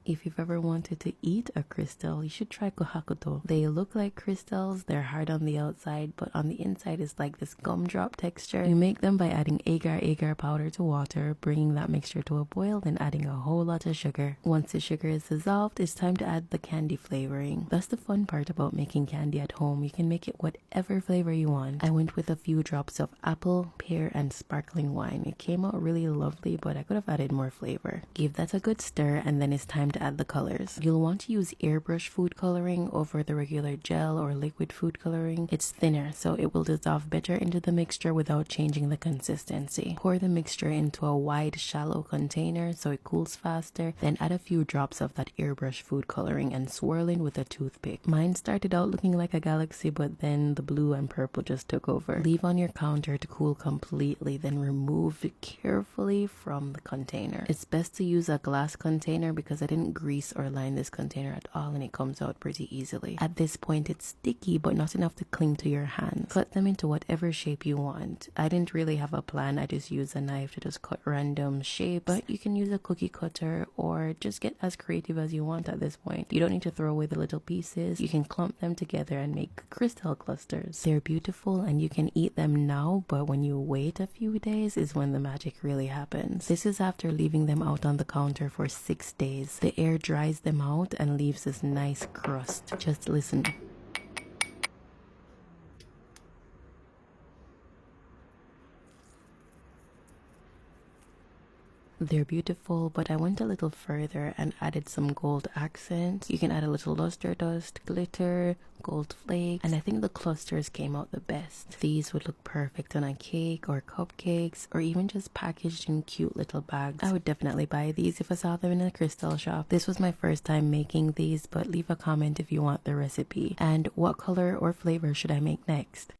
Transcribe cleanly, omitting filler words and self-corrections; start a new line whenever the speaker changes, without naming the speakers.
If you've ever wanted to eat a crystal, you should try kohakuto. They look like crystals, they're hard on the outside, but on the inside is like this gumdrop texture. You make them by adding agar powder to water, bringing that mixture to a boil, then adding a whole lot of sugar. Once the sugar is dissolved, it's time to add the candy flavoring. That's the fun part about making candy at home. You can make it whatever flavor you want. I went with a few drops of apple, pear, and sparkling wine. It came out really lovely, but I could have added more flavor. Give that a good stir, and then it's time to add the colors. You'll want to use airbrush food coloring over the regular gel or liquid food coloring. It's thinner, so it will dissolve better into the mixture without changing the consistency. Pour the mixture into a wide, shallow container so it cools faster. Then add a few drops of that airbrush food coloring and swirl in with a toothpick. Mine started out looking like a galaxy, but then the blue and purple just took over. Leave on your counter to cool completely, then remove it carefully from the container. It's best to use a glass container because I didn't grease or line this container at all and it comes out pretty easily. At this point it's sticky but not enough to cling to your hands. Cut them into whatever shape you want. I didn't really have a plan, I just used a knife to just cut random shapes, but you can use a cookie cutter or just get as creative as you want at this point. You don't need to throw away the little pieces. You can clump them together and make crystal clusters. They're beautiful and you can eat them now, but when you wait a few days is when the magic really happens. This is after leaving them out on the counter for 6 days. The air dries them out and leaves this nice crust. Just listen. They're beautiful, but I went a little further and added some gold accents. You can add a little luster dust, glitter, gold flakes, and I think the clusters came out the best. These would look perfect on a cake or cupcakes or even just packaged in cute little bags. I would definitely buy these if I saw them in a crystal shop. This was my first time making these, but leave a comment if you want the recipe. And what color or flavor should I make next?